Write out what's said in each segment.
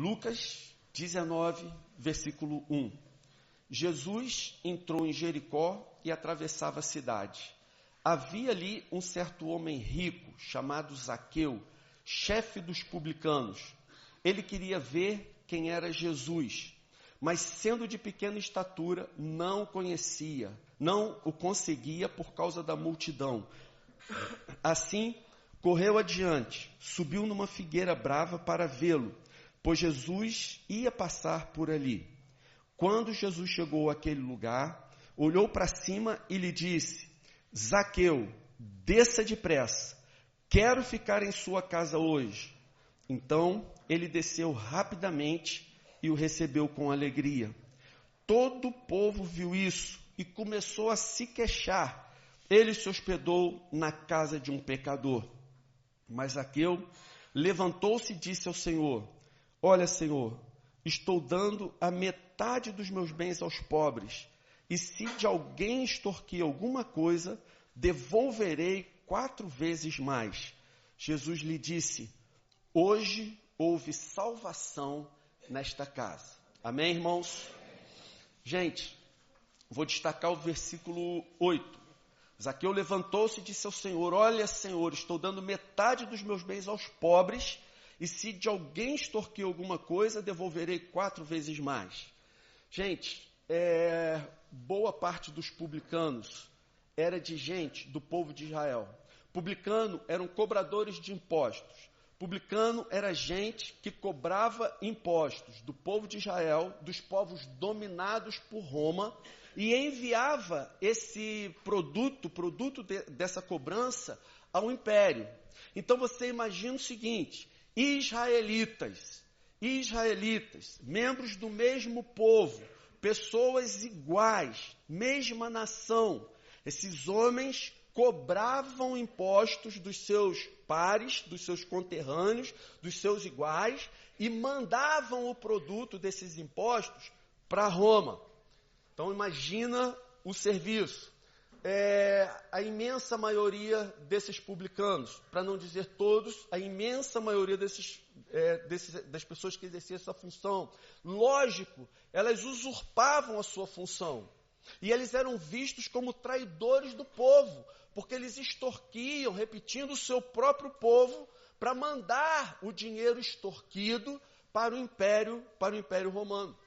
Lucas 19, versículo 1. Jesus entrou em Jericó e atravessava a cidade. Havia ali um certo homem rico, chamado Zaqueu, chefe dos publicanos. Ele queria ver quem era Jesus, mas sendo de pequena estatura, não o conseguia por causa da multidão. Assim, correu adiante, subiu numa figueira brava para vê-lo, pois Jesus ia passar por ali. Quando Jesus chegou àquele lugar, olhou para cima e lhe disse: Zaqueu, desça depressa, quero ficar em sua casa hoje. Então ele desceu rapidamente e o recebeu com alegria. Todo o povo viu isso e começou a se queixar. Ele se hospedou na casa de um pecador. Mas Zaqueu levantou-se e disse ao Senhor: Olha, Senhor, estou dando a metade dos meus bens aos pobres, e se de alguém extorquir alguma coisa, devolverei 4 vezes mais. Jesus lhe disse: Hoje houve salvação nesta casa. Amém, irmãos? Gente, vou destacar o versículo 8. Zaqueu levantou-se e disse ao Senhor: Olha, Senhor, estou dando metade dos meus bens aos pobres, e se de alguém extorquir alguma coisa, devolverei 4 vezes mais. Gente, boa parte dos publicanos era de gente do povo de Israel. Publicano eram cobradores de impostos. Publicano era gente que cobrava impostos do povo de Israel, dos povos dominados por Roma, e enviava esse produto dessa cobrança ao império. Então você imagina o seguinte: israelitas, membros do mesmo povo, pessoas iguais, mesma nação. Esses homens cobravam impostos dos seus pares, dos seus conterrâneos, dos seus iguais, e mandavam o produto desses impostos para Roma. Então imagina o serviço. A imensa maioria desses publicanos, para não dizer todos, a imensa maioria das pessoas que exerciam essa função, lógico, elas usurpavam a sua função. E eles eram vistos como traidores do povo, porque eles extorquiam, repetindo, o seu próprio povo, para mandar o dinheiro extorquido para o Império Romano.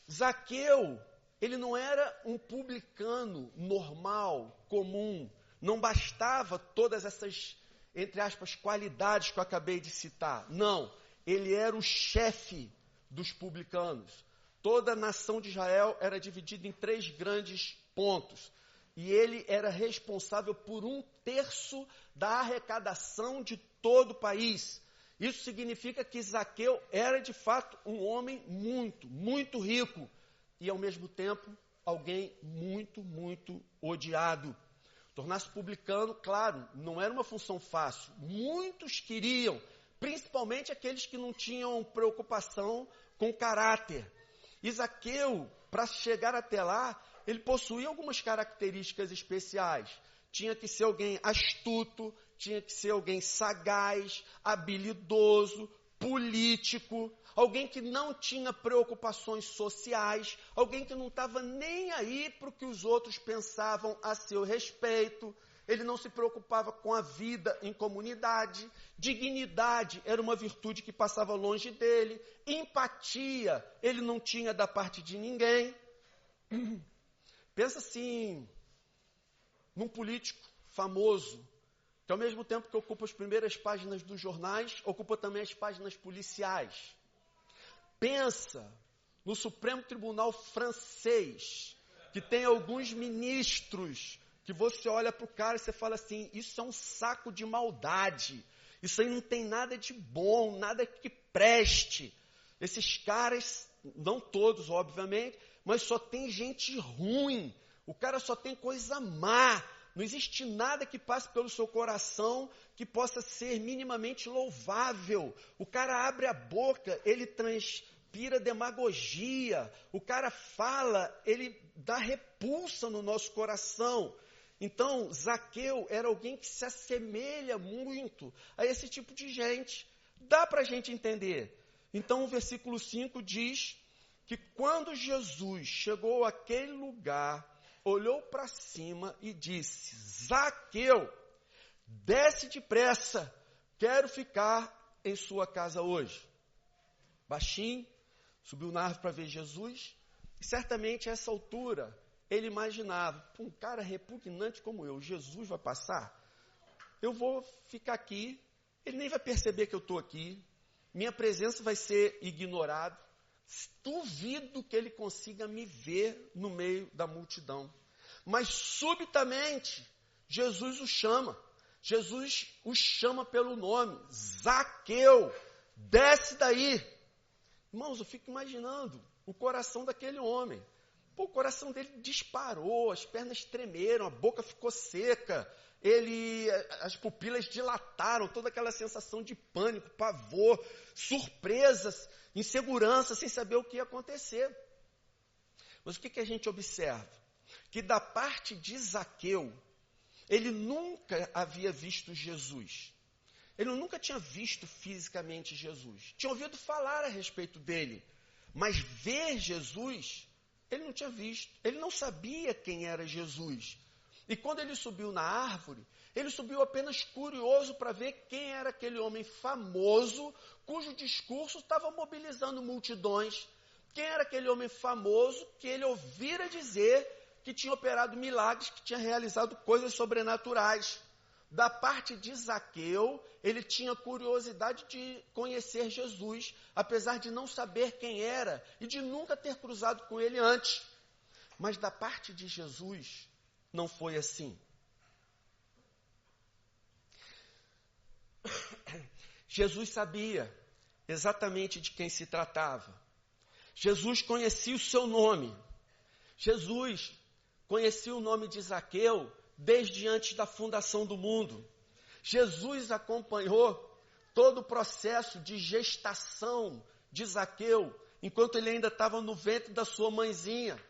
Zaqueu, ele não era um publicano normal, comum. Não bastava todas essas, entre aspas, qualidades que eu acabei de citar. Não, ele era o chefe dos publicanos. Toda a nação de Israel era dividida em 3 grandes pontos. E ele era responsável por 1/3 da arrecadação de todo o país. Isso significa que Zaqueu era, de fato, um homem muito, muito rico. E, ao mesmo tempo, alguém muito, muito odiado. Tornar-se publicano, claro, não era uma função fácil. Muitos queriam, principalmente aqueles que não tinham preocupação com caráter. E Zaqueu, para chegar até lá, ele possuía algumas características especiais. Tinha que ser alguém astuto, tinha que ser alguém sagaz, habilidoso, político, alguém que não tinha preocupações sociais, alguém que não estava nem aí para o que os outros pensavam a seu respeito. Ele não se preocupava com a vida em comunidade. Dignidade era uma virtude que passava longe dele. Empatia ele não tinha da parte de ninguém. Pensa assim, num político famoso, que ao mesmo tempo que ocupa as primeiras páginas dos jornais, ocupa também as páginas policiais. Pensa no Supremo Tribunal francês, que tem alguns ministros, que você olha para o cara e você fala assim: isso é um saco de maldade, isso aí não tem nada de bom, nada que preste. Esses caras, não todos, obviamente, mas só tem gente ruim, o cara só tem coisa má. Não existe nada que passe pelo seu coração que possa ser minimamente louvável. O cara abre a boca, ele transpira demagogia. O cara fala, ele dá repulsa no nosso coração. Então, Zaqueu era alguém que se assemelha muito a esse tipo de gente. Dá para a gente entender Então o versículo 5 diz que quando Jesus chegou àquele lugar, olhou para cima e disse: Zaqueu, desce depressa, quero ficar em sua casa hoje. Baixinho, subiu na árvore para ver Jesus, e certamente a essa altura ele imaginava: um cara repugnante como eu, Jesus vai passar? Eu vou ficar aqui, ele nem vai perceber que eu estou aqui, minha presença vai ser ignorada, duvido que ele consiga me ver no meio da multidão. Mas subitamente, Jesus o chama. Jesus o chama pelo nome: Zaqueu, desce daí. Irmãos, eu fico imaginando o coração daquele homem. Pô, o coração dele disparou, as pernas tremeram, a boca ficou seca, as pupilas dilataram, toda aquela sensação de pânico, pavor, surpresas, insegurança, sem saber o que ia acontecer. Mas o que a gente observa? Que da parte de Zaqueu, ele nunca havia visto Jesus. Ele nunca tinha visto fisicamente Jesus. Tinha ouvido falar a respeito dele. Mas ver Jesus, ele não tinha visto. Ele não sabia quem era Jesus. E quando ele subiu na árvore, ele subiu apenas curioso para ver quem era aquele homem famoso, cujo discurso estava mobilizando multidões. Quem era aquele homem famoso que ele ouvira dizer que tinha operado milagres, que tinha realizado coisas sobrenaturais. Da parte de Zaqueu, ele tinha curiosidade de conhecer Jesus, apesar de não saber quem era e de nunca ter cruzado com ele antes. Mas da parte de Jesus, não foi assim. Jesus sabia exatamente de quem se tratava. Jesus conhecia o seu nome. Jesus conhecia o nome de Zaqueu desde antes da fundação do mundo. Jesus acompanhou todo o processo de gestação de Zaqueu, enquanto ele ainda estava no ventre da sua mãezinha.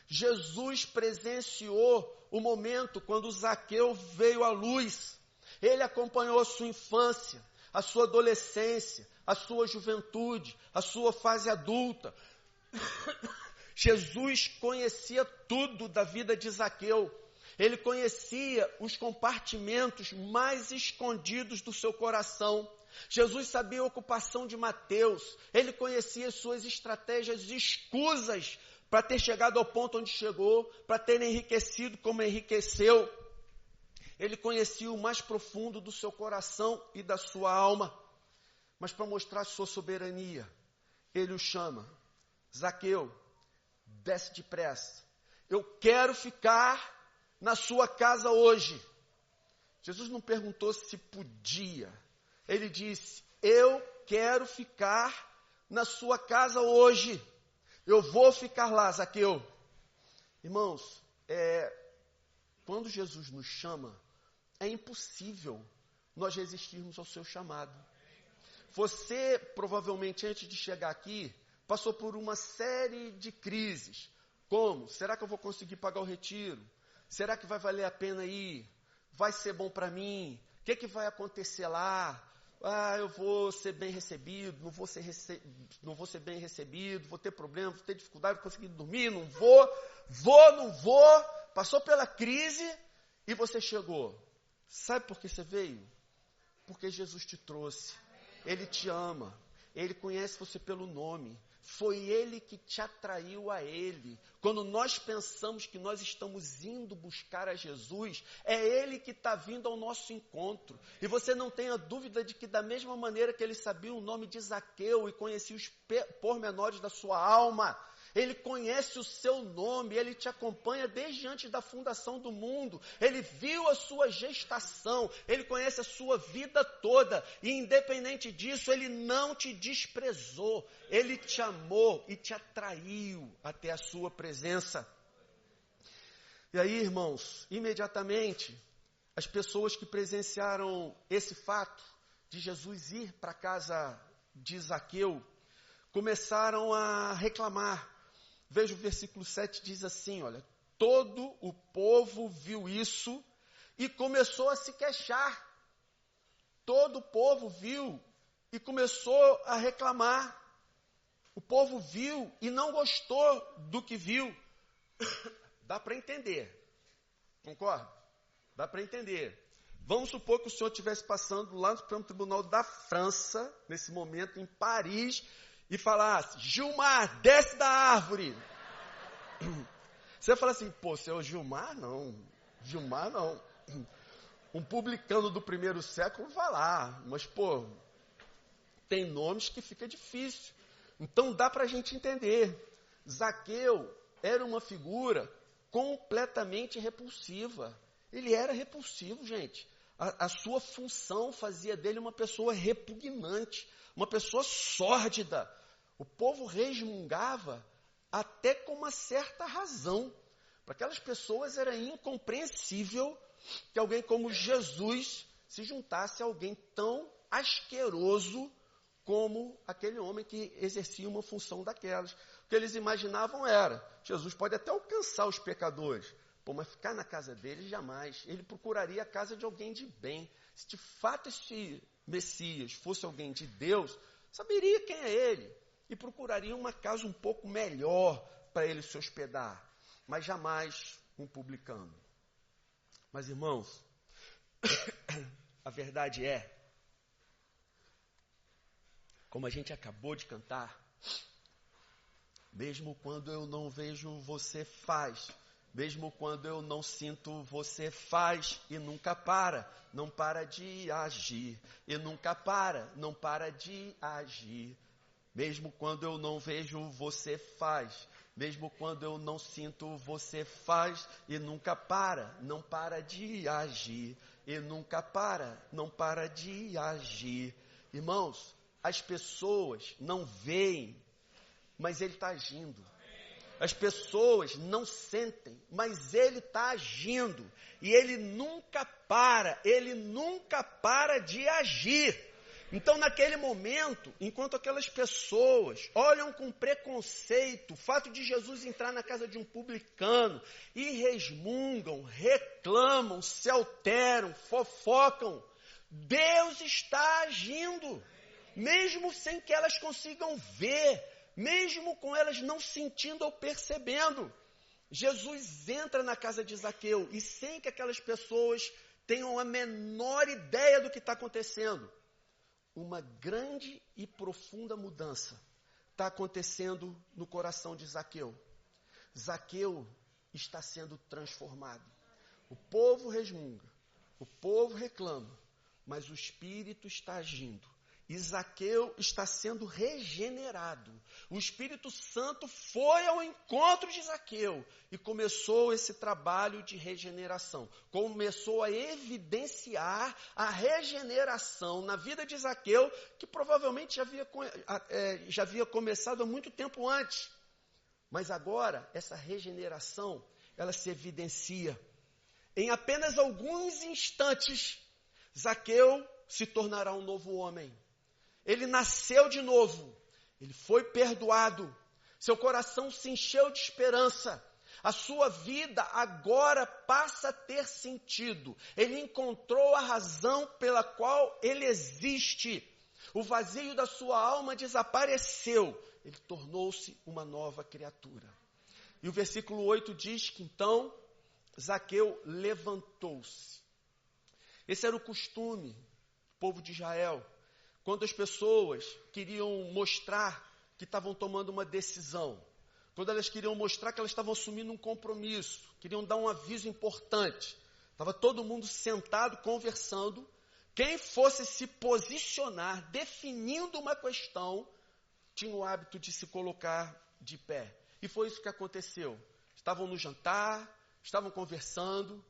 Jesus presenciou o momento quando Zaqueu veio à luz. Ele acompanhou a sua infância, a sua adolescência, a sua juventude, a sua fase adulta. Jesus conhecia tudo da vida de Zaqueu. Ele conhecia os compartimentos mais escondidos do seu coração. Jesus sabia a ocupação de Mateus. Ele conhecia as suas estratégias escusas para ter chegado ao ponto onde chegou, para ter enriquecido como enriqueceu. Ele conhecia o mais profundo do seu coração e da sua alma. Mas para mostrar sua soberania, ele o chama: Zaqueu, desce depressa. Eu quero ficar na sua casa hoje. Jesus não perguntou se podia. Ele disse: eu quero ficar na sua casa hoje. Eu vou ficar lá, Zaqueu. Irmãos, quando Jesus nos chama, é impossível nós resistirmos ao seu chamado. Você, provavelmente, antes de chegar aqui, passou por uma série de crises. Como? Será que eu vou conseguir pagar o retiro? Será que vai valer a pena ir? Vai ser bom para mim? O que vai acontecer lá? Eu vou ser bem recebido, não vou ser bem recebido, vou ter problema, vou ter dificuldade de conseguir dormir, não vou. Passou pela crise e você chegou. Sabe por que você veio? Porque Jesus te trouxe. Ele te ama. Ele conhece você pelo nome. Foi Ele que te atraiu a Ele. Quando nós pensamos que nós estamos indo buscar a Jesus, é Ele que está vindo ao nosso encontro. E você não tenha dúvida de que da mesma maneira que Ele sabia o nome de Zaqueu e conhecia os pormenores da sua alma, Ele conhece o seu nome, Ele te acompanha desde antes da fundação do mundo. Ele viu a sua gestação, Ele conhece a sua vida toda. E independente disso, Ele não te desprezou. Ele te amou e te atraiu até a sua presença. E aí, irmãos, imediatamente, as pessoas que presenciaram esse fato de Jesus ir para a casa de Zaqueu, começaram a reclamar. Veja o versículo 7, diz assim, olha: todo o povo viu isso e começou a se queixar. Todo o povo viu e começou a reclamar. O povo viu e não gostou do que viu. Dá para entender. Concorda? Dá para entender. Vamos supor que o senhor estivesse passando lá no Supremo Tribunal da França, nesse momento, em Paris, e falasse: Gilmar, desce da árvore. Você vai falar assim: pô, senhor Gilmar não. Gilmar não. Um publicano do primeiro século vai lá. Mas, pô, tem nomes que fica difícil. Então dá para a gente entender. Zaqueu era uma figura completamente repulsiva. Ele era repulsivo, gente. A sua função fazia dele uma pessoa repugnante, uma pessoa sórdida. O povo resmungava até com uma certa razão. Para aquelas pessoas era incompreensível que alguém como Jesus se juntasse a alguém tão asqueroso como aquele homem que exercia uma função daquelas. O que eles imaginavam era: Jesus pode até alcançar os pecadores, pô, mas ficar na casa dele jamais. Ele procuraria a casa de alguém de bem. Se de fato esse Messias fosse alguém de Deus, saberia quem é ele e procuraria uma casa um pouco melhor para ele se hospedar, mas jamais um publicano. Mas, irmãos, a verdade é, como a gente acabou de cantar, mesmo quando eu não vejo, você faz. Mesmo quando eu não sinto, você faz e nunca para, não para de agir. E nunca para, não para de agir. Mesmo quando eu não vejo, você faz. Mesmo quando eu não sinto, você faz e nunca para, não para de agir. E nunca para, não para de agir. Irmãos, as pessoas não veem, mas Ele está agindo. As pessoas não sentem, mas Ele está agindo. E Ele nunca para de agir. Então, naquele momento, enquanto aquelas pessoas olham com preconceito o fato de Jesus entrar na casa de um publicano e resmungam, reclamam, se alteram, fofocam, Deus está agindo, mesmo sem que elas consigam ver, mesmo com elas não sentindo ou percebendo. Jesus entra na casa de Zaqueu e sem que aquelas pessoas tenham a menor ideia do que está acontecendo, uma grande e profunda mudança está acontecendo no coração de Zaqueu. Zaqueu está sendo transformado. O povo resmunga, o povo reclama, mas o Espírito está agindo. E Zaqueu está sendo regenerado. O Espírito Santo foi ao encontro de Zaqueu e começou esse trabalho de regeneração. Começou a evidenciar a regeneração na vida de Zaqueu, que provavelmente já havia começado há muito tempo antes. Mas agora, essa regeneração, ela se evidencia. Em apenas alguns instantes, Zaqueu se tornará um novo homem. Ele nasceu de novo, ele foi perdoado, seu coração se encheu de esperança, a sua vida agora passa a ter sentido, ele encontrou a razão pela qual ele existe, o vazio da sua alma desapareceu, ele tornou-se uma nova criatura. E o versículo 8 diz que então Zaqueu levantou-se. Esse era o costume do povo de Israel. Quando as pessoas queriam mostrar que estavam tomando uma decisão, quando elas queriam mostrar que elas estavam assumindo um compromisso, queriam dar um aviso importante, estava todo mundo sentado, conversando, quem fosse se posicionar, definindo uma questão, tinha o hábito de se colocar de pé. E foi isso que aconteceu. Estavam no jantar, estavam conversando,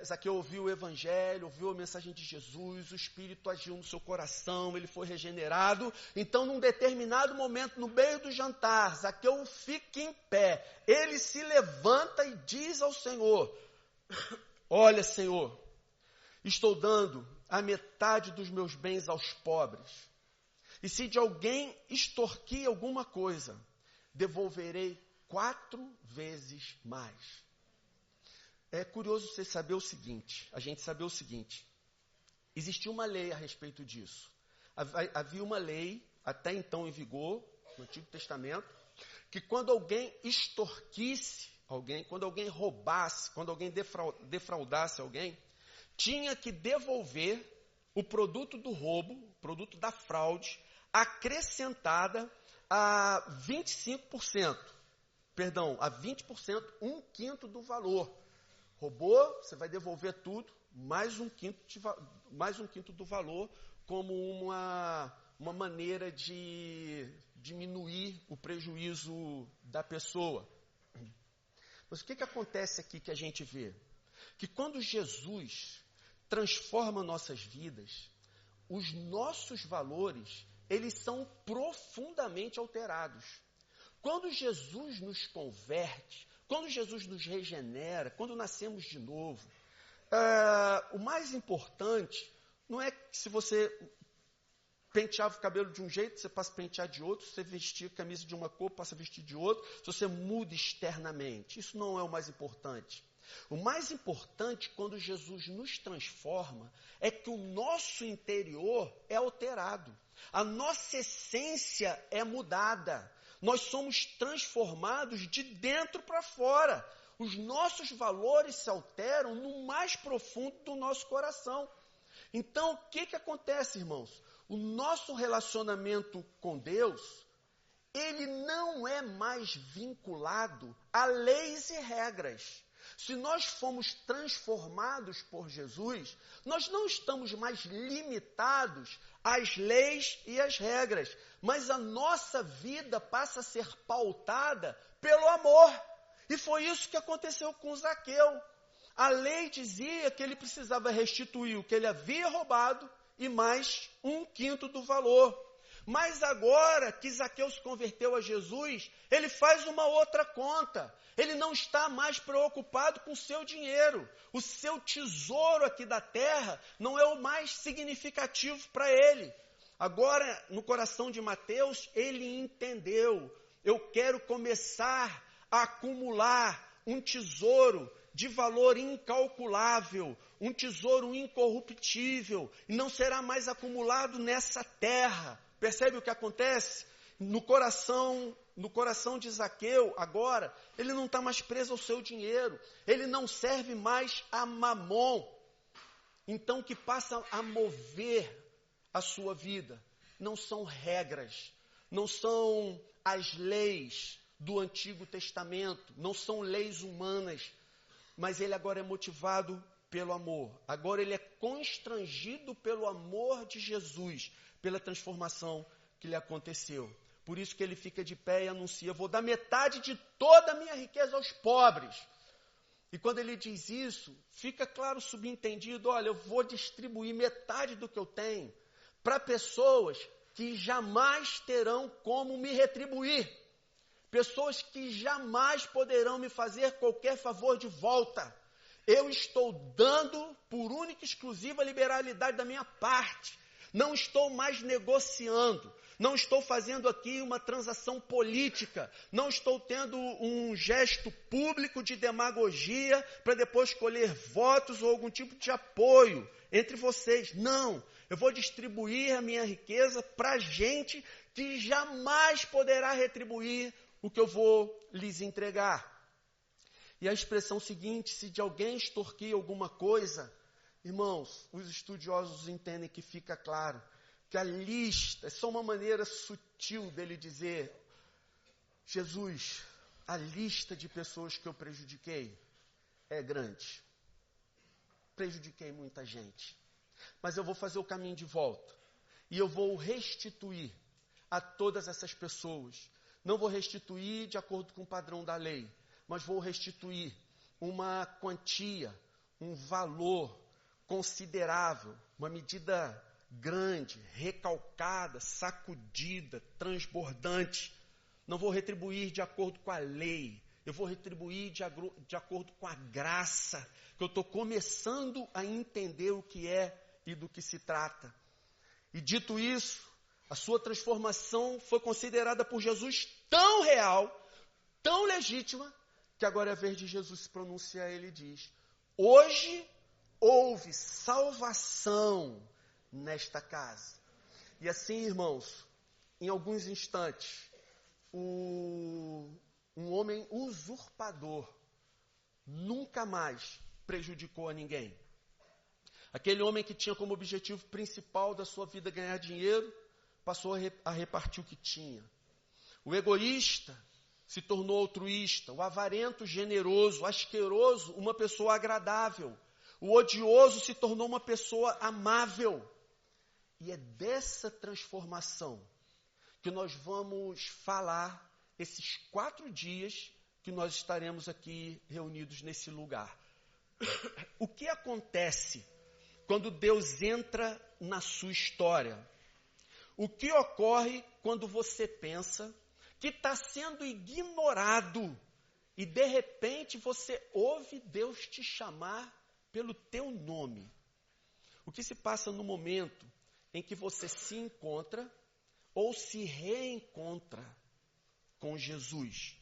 Zaqueu ouviu o Evangelho, ouviu a mensagem de Jesus, o Espírito agiu no seu coração, ele foi regenerado. Então, num determinado momento, no meio do jantar, Zaqueu fica em pé. Ele se levanta e diz ao Senhor: olha, Senhor, estou dando a metade dos meus bens aos pobres. E se de alguém extorquir alguma coisa, devolverei 4 vezes mais. É curioso você saber o seguinte, a gente saber o seguinte, existia uma lei a respeito disso. Havia uma lei, até então em vigor, no Antigo Testamento, que quando alguém extorquisse alguém, quando alguém roubasse, quando alguém defraudasse alguém, tinha que devolver o produto do roubo, o produto da fraude, acrescentada a 25%. Perdão, a 20%, 1/5 do valor. Roubou, você vai devolver tudo, mais 1/5 do valor, como uma maneira de diminuir o prejuízo da pessoa. Mas o que acontece aqui que a gente vê? Que quando Jesus transforma nossas vidas, os nossos valores, eles são profundamente alterados. Quando Jesus nos converte, quando Jesus nos regenera, quando nascemos de novo, o mais importante não é que se você penteava o cabelo de um jeito, você passa a pentear de outro, se você vestia a camisa de uma cor, passa a vestir de outro, se você muda externamente. Isso não é o mais importante. O mais importante, quando Jesus nos transforma, é que o nosso interior é alterado. A nossa essência é mudada. Nós somos transformados de dentro para fora. Os nossos valores se alteram no mais profundo do nosso coração. Então, o que acontece, irmãos? O nosso relacionamento com Deus, ele não é mais vinculado a leis e regras. Se nós fomos transformados por Jesus, nós não estamos mais limitados às leis e às regras, mas a nossa vida passa a ser pautada pelo amor. E foi isso que aconteceu com Zaqueu. A lei dizia que ele precisava restituir o que ele havia roubado e mais 1/5 do valor. Mas agora que Zaqueu se converteu a Jesus, ele faz uma outra conta. Ele não está mais preocupado com o seu dinheiro. O seu tesouro aqui da terra não é o mais significativo para ele. Agora, no coração de Mateus, ele entendeu. Eu quero começar a acumular um tesouro de valor incalculável, um tesouro incorruptível, e não será mais acumulado nessa terra. Percebe o que acontece? No coração de Zaqueu, agora, ele não está mais preso ao seu dinheiro, ele não serve mais a Mamon. Então, o que passa a mover a sua vida não são regras, não são as leis do Antigo Testamento, não são leis humanas, mas ele agora é motivado pelo amor. Agora ele é constrangido pelo amor de Jesus, pela transformação que lhe aconteceu. Por isso que ele fica de pé e anuncia: vou dar metade de toda a minha riqueza aos pobres. E quando ele diz isso, fica claro, subentendido: olha, eu vou distribuir metade do que eu tenho para pessoas que jamais terão como me retribuir. Pessoas que jamais poderão me fazer qualquer favor de volta. Eu estou dando por única e exclusiva liberalidade da minha parte. Não estou mais negociando. Não estou fazendo aqui uma transação política. Não estou tendo um gesto público de demagogia para depois colher votos ou algum tipo de apoio entre vocês. Não. Eu vou distribuir a minha riqueza para gente que jamais poderá retribuir o que eu vou lhes entregar. E a expressão seguinte: se de alguém extorquir alguma coisa, irmãos, os estudiosos entendem que fica claro que a lista é só uma maneira sutil dele dizer: Jesus, a lista de pessoas que eu prejudiquei é grande. Prejudiquei muita gente. Mas eu vou fazer o caminho de volta. E eu vou restituir a todas essas pessoas. Não vou restituir de acordo com o padrão da lei, mas vou restituir uma quantia, um valor considerável, uma medida grande, recalcada, sacudida, transbordante. Não vou retribuir de acordo com a lei, eu vou retribuir de acordo com a graça, que eu estou começando a entender o que é e do que se trata. E dito isso, a sua transformação foi considerada por Jesus tão real, tão legítima, que agora é a vez de Jesus se pronunciar. Ele diz: hoje houve salvação nesta casa. E assim, irmãos, em alguns instantes, um homem usurpador nunca mais prejudicou a ninguém. Aquele homem que tinha como objetivo principal da sua vida ganhar dinheiro, passou a repartir o que tinha. O egoísta se tornou altruísta, o avarento generoso, o asqueroso uma pessoa agradável, o odioso se tornou uma pessoa amável. E é dessa transformação que nós vamos falar esses 4 dias que nós estaremos aqui reunidos nesse lugar. O que acontece quando Deus entra na sua história? O que ocorre quando você pensa que está sendo ignorado e de repente você ouve Deus te chamar pelo teu nome? O que se passa no momento em que você se encontra ou se reencontra com Jesus?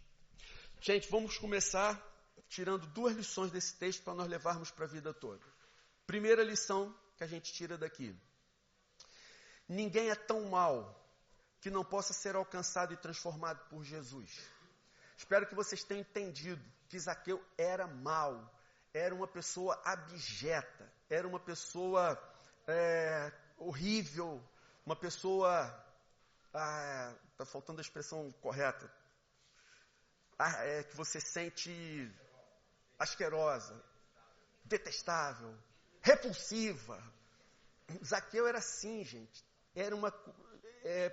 Gente, vamos começar tirando 2 lições desse texto para nós levarmos para a vida toda. Primeira lição que a gente tira daqui: ninguém é tão mau que não possa ser alcançado e transformado por Jesus. Espero que vocês tenham entendido que Zaqueu era mau, era uma pessoa abjeta, era uma pessoa horrível, uma pessoa, está faltando a expressão correta, que você sente asquerosa, detestável, repulsiva. Zaqueu era assim, gente.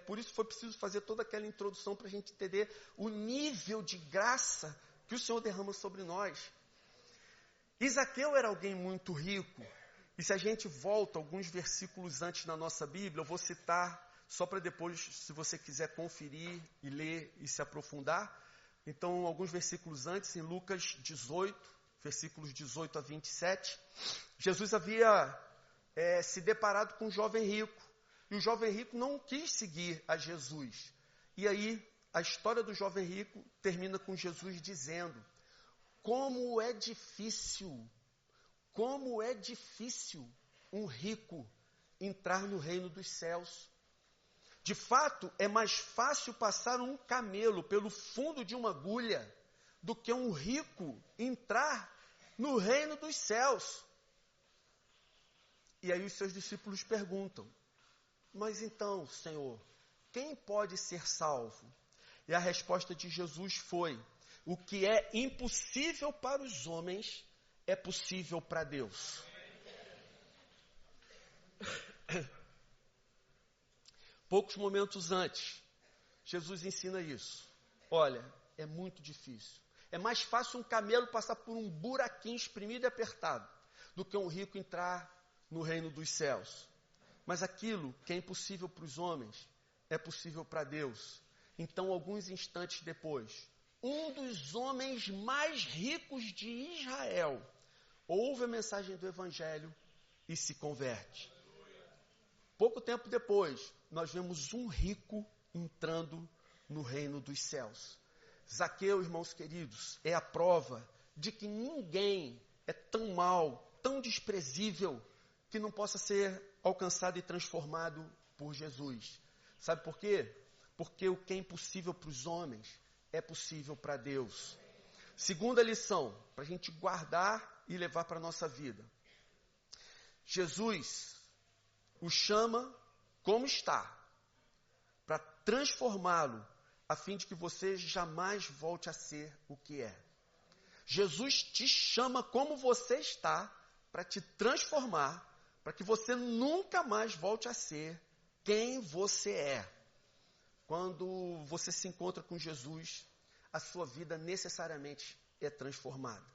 Por isso foi preciso fazer toda aquela introdução para a gente entender o nível de graça que o Senhor derrama sobre nós. E Zaqueu era alguém muito rico. E se a gente volta alguns versículos antes na nossa Bíblia, eu vou citar só para depois, se você quiser conferir e ler e se aprofundar. Então, alguns versículos antes, em Lucas 18, versículos 18 a 27, Jesus havia se deparado com um jovem rico. E o jovem rico não quis seguir a Jesus. E aí, a história do jovem rico termina com Jesus dizendo: como é difícil um rico entrar no reino dos céus. De fato, é mais fácil passar um camelo pelo fundo de uma agulha do que um rico entrar no reino dos céus. E aí os seus discípulos perguntam: mas então, Senhor, quem pode ser salvo? E a resposta de Jesus foi: o que é impossível para os homens é possível para Deus. Poucos momentos antes, Jesus ensina isso. Olha, é muito difícil. É mais fácil um camelo passar por um buraquinho espremido e apertado do que um rico entrar no reino dos céus. Mas aquilo que é impossível para os homens é possível para Deus. Então, alguns instantes depois, um dos homens mais ricos de Israel ouve a mensagem do Evangelho e se converte. Pouco tempo depois, nós vemos um rico entrando no reino dos céus. Zaqueu, irmãos queridos, é a prova de que ninguém é tão mau, tão desprezível, que não possa ser alcançado e transformado por Jesus. Sabe por quê? Porque o que é impossível para os homens é possível para Deus. Segunda lição, para a gente guardar e levar para a nossa vida. Jesus o chama como está, para transformá-lo, a fim de que você jamais volte a ser o que é. Jesus te chama como você está, para te transformar, para que você nunca mais volte a ser quem você é. Quando você se encontra com Jesus, a sua vida necessariamente é transformada.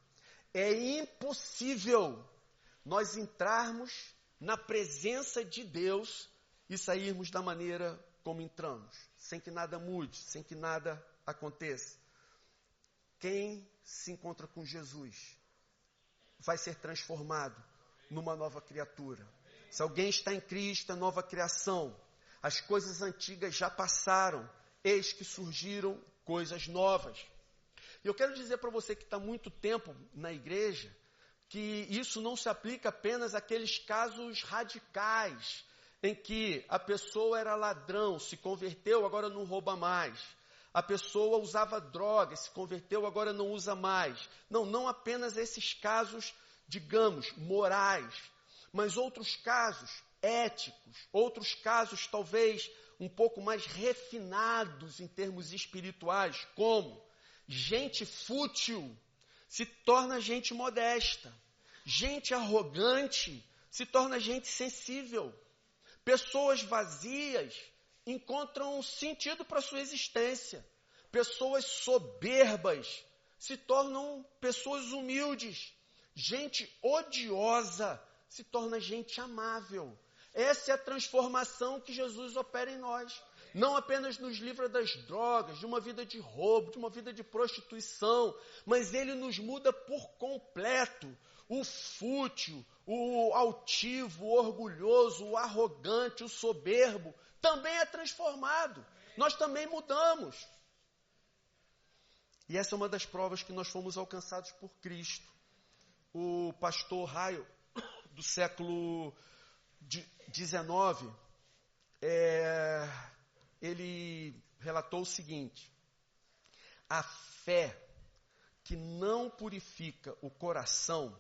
É impossível nós entrarmos na presença de Deus e sairmos da maneira como entramos, sem que nada mude, sem que nada aconteça. Quem se encontra com Jesus vai ser transformado numa nova criatura. Se alguém está em Cristo, é nova criação. As coisas antigas já passaram, eis que surgiram coisas novas. E eu quero dizer para você que está há muito tempo na igreja, que isso não se aplica apenas àqueles casos radicais, em que a pessoa era ladrão, se converteu, agora não rouba mais. a pessoa usava drogas, se converteu, agora não usa mais. Não apenas esses casos, digamos, morais, mas outros casos éticos, outros casos talvez um pouco mais refinados em termos espirituais, como gente fútil se torna gente modesta, gente arrogante se torna gente sensível, pessoas vazias encontram um sentido para a sua existência, pessoas soberbas se tornam pessoas humildes, gente odiosa se torna gente amável. Essa é a transformação que Jesus opera em nós. Não apenas nos livra das drogas, de uma vida de roubo, de uma vida de prostituição, mas Ele nos muda por completo. O fútil, o altivo, o orgulhoso, o arrogante, o soberbo, também é transformado. Nós também mudamos. E essa é uma das provas que nós fomos alcançados por Cristo. O pastor Raio, do século XIX, ele relatou o seguinte: a fé que não purifica o coração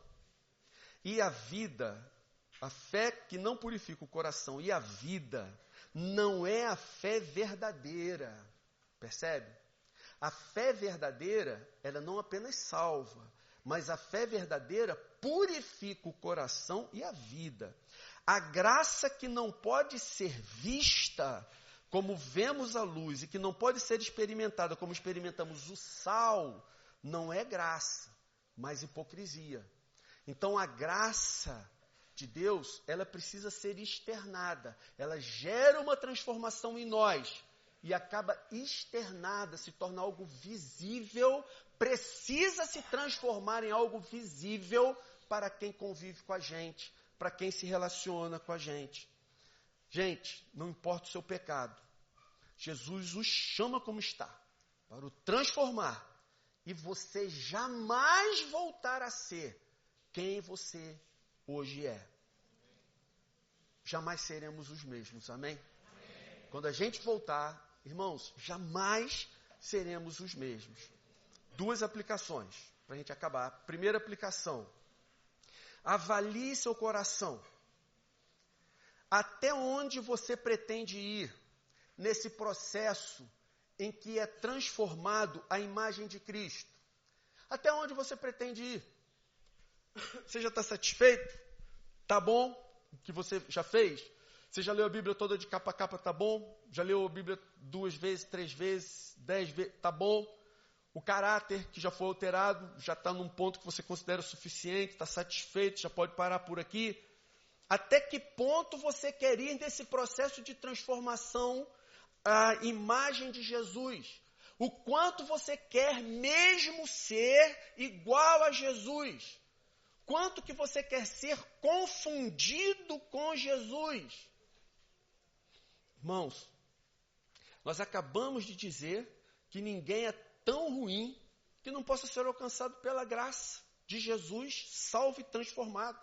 e a vida, a fé que não purifica o coração e a vida, não é a fé verdadeira. Percebe? A fé verdadeira, ela não apenas salva, mas a fé verdadeira purifica o coração e a vida. A graça que não pode ser vista como vemos a luz e que não pode ser experimentada como experimentamos o sal, não é graça, mas hipocrisia. Então a graça de Deus, ela precisa ser externada. Ela gera uma transformação em nós e acaba externada, se torna algo visível, precisa se transformar em algo visível para quem convive com a gente, para quem se relaciona com a gente. Gente, não importa o seu pecado, Jesus os chama como está, para o transformar, e você jamais voltar a ser quem você hoje é. Jamais seremos os mesmos, amém? Quando a gente voltar, irmãos, jamais seremos os mesmos. Duas aplicações, para a gente acabar. Primeira aplicação: avalie seu coração. Até onde você pretende ir nesse processo em que é transformado a imagem de Cristo? Até onde você pretende ir? Você já está satisfeito? Está bom o que você já fez? Você já leu a Bíblia toda de capa a capa? Está bom? Já leu a Bíblia 2 vezes, 3 vezes, 10 vezes? Está bom? O caráter que já foi alterado, já está num ponto que você considera suficiente, está satisfeito, já pode parar por aqui? Até que ponto você quer ir nesse processo de transformação à imagem de Jesus? O quanto você quer mesmo ser igual a Jesus? Quanto que você quer ser confundido com Jesus? Irmãos, nós acabamos de dizer que ninguém é tão ruim que não possa ser alcançado pela graça de Jesus, salvo e transformado.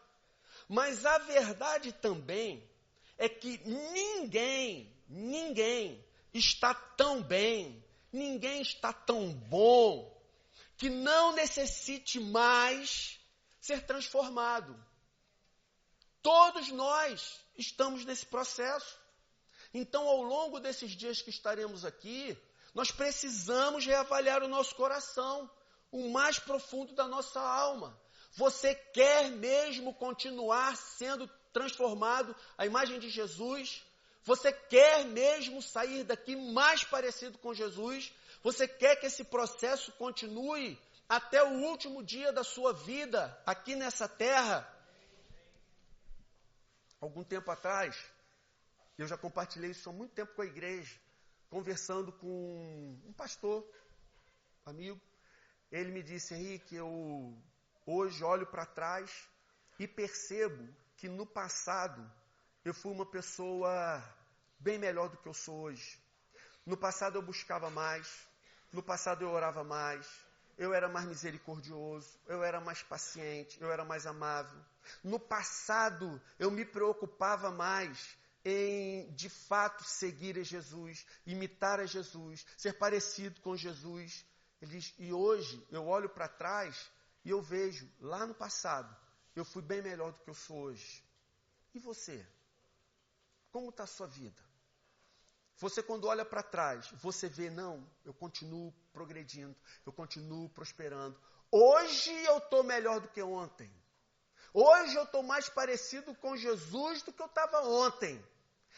Mas a verdade também é que ninguém está tão bem, ninguém está tão bom, que não necessite mais ser transformado. Todos nós estamos nesse processo. Então, ao longo desses dias que estaremos aqui, nós precisamos reavaliar o nosso coração, o mais profundo da nossa alma. Você quer mesmo continuar sendo transformado à imagem de Jesus? Você quer mesmo sair daqui mais parecido com Jesus? Você quer que esse processo continue até o último dia da sua vida aqui nessa terra? Algum tempo atrás, eu já compartilhei isso há muito tempo com a igreja, conversando com um pastor, amigo. Ele me disse: Henrique, eu hoje olho para trás e percebo que no passado eu fui uma pessoa bem melhor do que eu sou hoje. No passado eu buscava mais, no passado eu orava mais, eu era mais misericordioso, eu era mais paciente, eu era mais amável. No passado eu me preocupava mais em, de fato, seguir a Jesus, imitar a Jesus, ser parecido com Jesus. E hoje eu olho para trás e eu vejo, lá no passado, eu fui bem melhor do que eu sou hoje. E você? Como está a sua vida? Você, quando olha para trás, você vê, não, eu continuo progredindo, eu continuo prosperando. Hoje eu estou melhor do que ontem. Hoje eu estou mais parecido com Jesus do que eu estava ontem.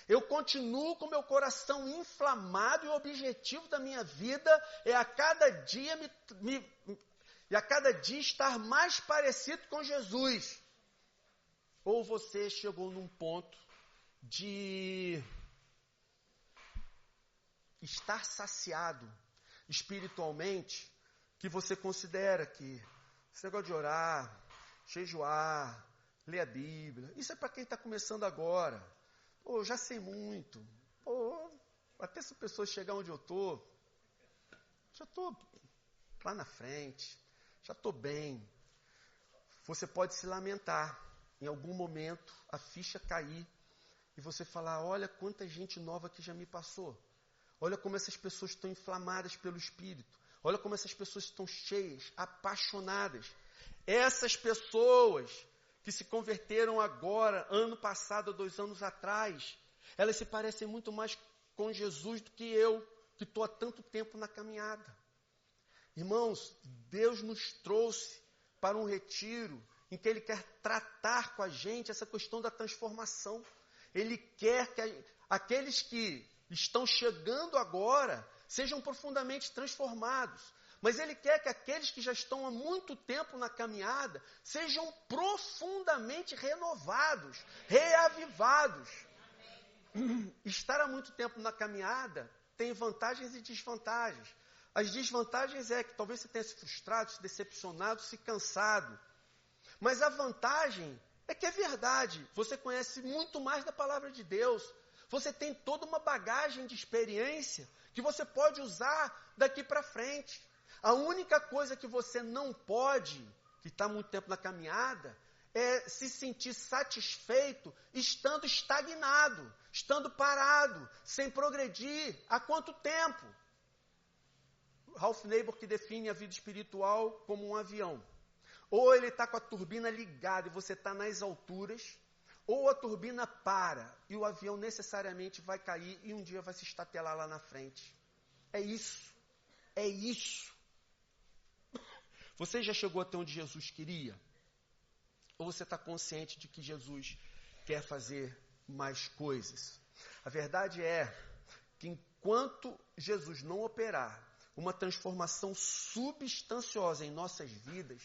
Eu continuo com meu coração inflamado e o objetivo da minha vida é a cada dia estar mais parecido com Jesus. Ou você chegou num ponto de estar saciado espiritualmente, que você considera que esse negócio de orar, jejuar, ler a Bíblia, isso é para quem está começando agora. Pô, eu já sei muito. Pô, até se a pessoa chegar onde eu estou, já estou lá na frente, já estou bem. Você pode se lamentar, em algum momento a ficha cair e você falar, olha quanta gente nova que já me passou. Olha como essas pessoas estão inflamadas pelo Espírito. Olha como essas pessoas estão cheias, apaixonadas. Essas pessoas que se converteram agora, ano passado, 2 anos atrás, elas se parecem muito mais com Jesus do que eu, que estou há tanto tempo na caminhada. Irmãos, Deus nos trouxe para um retiro em que Ele quer tratar com a gente essa questão da transformação. Ele quer que aqueles que estão chegando agora sejam profundamente transformados. Mas Ele quer que aqueles que já estão há muito tempo na caminhada sejam profundamente renovados, reavivados. Estar há muito tempo na caminhada tem vantagens e desvantagens. As desvantagens é que talvez você tenha se frustrado, se decepcionado, se cansado. Mas a vantagem é que é verdade. Você conhece muito mais da palavra de Deus. Você tem toda uma bagagem de experiência que você pode usar daqui para frente. A única coisa que você não pode, que está muito tempo na caminhada, é se sentir satisfeito estando estagnado, estando parado, sem progredir. Há quanto tempo? Ralph Neighbour que define a vida espiritual como um avião. Ou ele está com a turbina ligada e você está nas alturas, ou a turbina para e o avião necessariamente vai cair e um dia vai se estatelar lá na frente. É isso. É isso. Você já chegou até onde Jesus queria? Ou você está consciente de que Jesus quer fazer mais coisas? A verdade é que enquanto Jesus não operar uma transformação substanciosa em nossas vidas,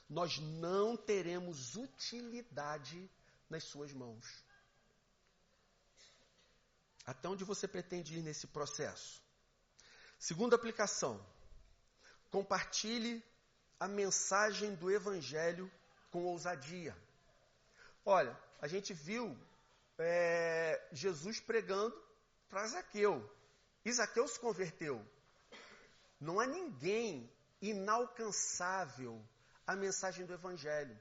nós não teremos utilidade nas suas mãos. Até onde você pretende ir nesse processo? Segunda aplicação. Compartilhe a mensagem do Evangelho com ousadia. Olha, a gente viu Jesus pregando para Zaqueu. E Zaqueu se converteu. Não há ninguém inalcançável à mensagem do Evangelho.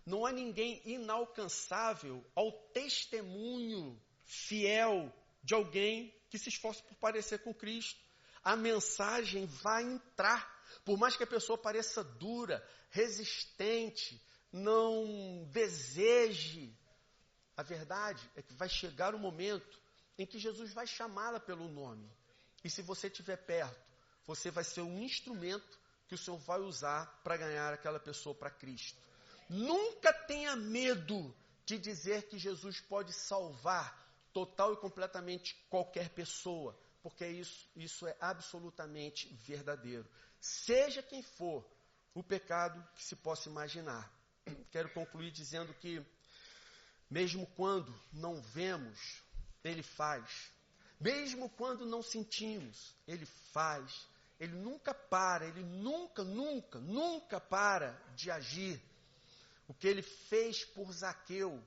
Não há ninguém inalcançável ao testemunho fiel de alguém que se esforce por parecer com Cristo. A mensagem vai entrar. Por mais que a pessoa pareça dura, resistente, não deseje, a verdade é que vai chegar um momento em que Jesus vai chamá-la pelo nome. E se você estiver perto, você vai ser um instrumento que o Senhor vai usar para ganhar aquela pessoa para Cristo. Nunca tenha medo de dizer que Jesus pode salvar total e completamente qualquer pessoa, porque isso é absolutamente verdadeiro. Seja quem for o pecado que se possa imaginar. Quero concluir dizendo que, mesmo quando não vemos, Ele faz. Mesmo quando não sentimos, Ele faz. Ele nunca para, Ele nunca para de agir. O que Ele fez por Zaqueu,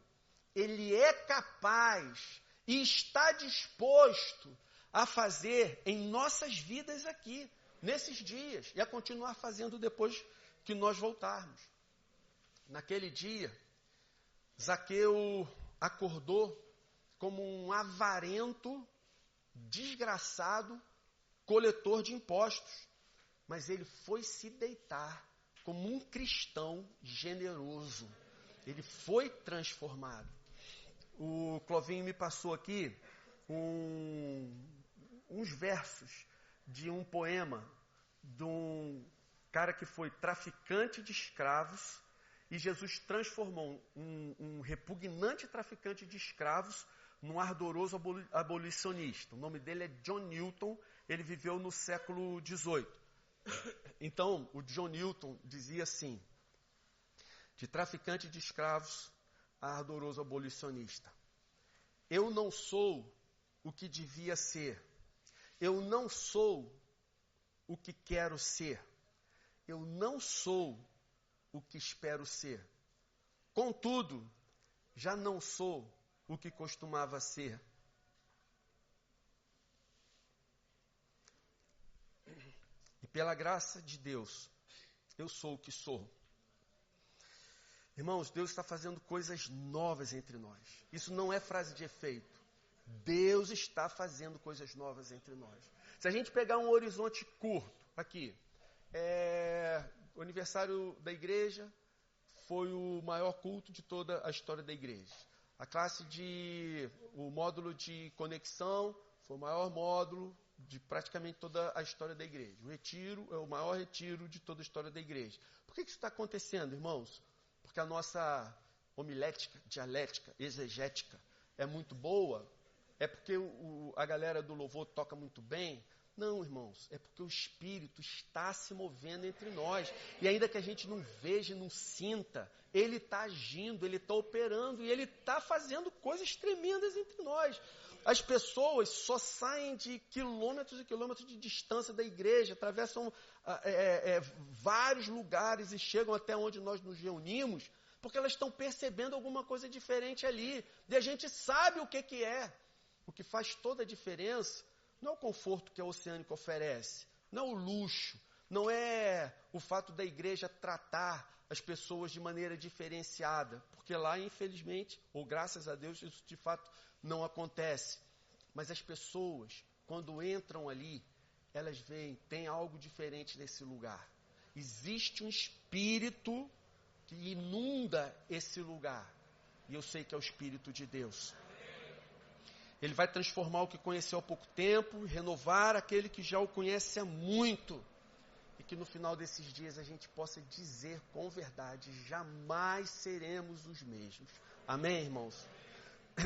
Ele é capaz e está disposto a fazer em nossas vidas aqui, nesses dias, e a continuar fazendo depois que nós voltarmos. Naquele dia, Zaqueu acordou como um avarento, desgraçado, coletor de impostos. Mas ele foi se deitar como um cristão generoso. Ele foi transformado. O Clovinho me passou aqui uns versos de um poema de um cara que foi traficante de escravos, e Jesus transformou um repugnante traficante de escravos num ardoroso abolicionista. O nome dele é John Newton, ele viveu no século XVIII. Então, o John Newton dizia assim: de traficante de escravos a ardoroso abolicionista. Eu não sou o que devia ser. Eu não sou o que quero ser. Eu não sou o que espero ser. Contudo, já não sou o que costumava ser. E pela graça de Deus, eu sou o que sou. Irmãos, Deus está fazendo coisas novas entre nós. Isso não é frase de efeito. Deus está fazendo coisas novas entre nós. Se a gente pegar um horizonte curto, aqui, o aniversário da igreja foi o maior culto de toda a história da igreja. O módulo de conexão foi o maior módulo de praticamente toda a história da igreja. O retiro é o maior retiro de toda a história da igreja. Por que isso está acontecendo, irmãos? Porque a nossa homilética, dialética, exegética é muito boa? É porque a galera do louvor toca muito bem? Não, irmãos, é porque o Espírito está se movendo entre nós. E ainda que a gente não veja, não sinta, Ele está agindo, Ele está operando e Ele está fazendo coisas tremendas entre nós. As pessoas só saem de quilômetros e quilômetros de distância da igreja, atravessam vários lugares e chegam até onde nós nos reunimos, porque elas estão percebendo alguma coisa diferente ali. E a gente sabe o que é. O que faz toda a diferença não é o conforto que a Oceânica oferece, não é o luxo, não é o fato da igreja tratar as pessoas de maneira diferenciada, porque lá, infelizmente, ou graças a Deus, isso de fato não acontece. Mas as pessoas, quando entram ali, elas veem, tem algo diferente nesse lugar. Existe um espírito que inunda esse lugar, e eu sei que é o Espírito de Deus. Ele vai transformar o que conheceu há pouco tempo, renovar aquele que já o conhece há muito. E que no final desses dias a gente possa dizer com verdade, jamais seremos os mesmos. Amém, irmãos?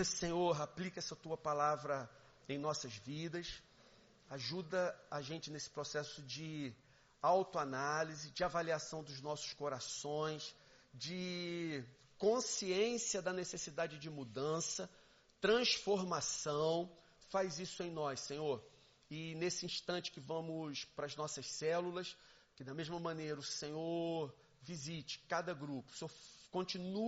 Senhor, aplica essa tua palavra em nossas vidas. Ajuda a gente nesse processo de autoanálise, de avaliação dos nossos corações, de consciência da necessidade de mudança, transformação. Faz isso em nós, Senhor. E nesse instante que vamos para as nossas células, que da mesma maneira o Senhor visite cada grupo, o Senhor continue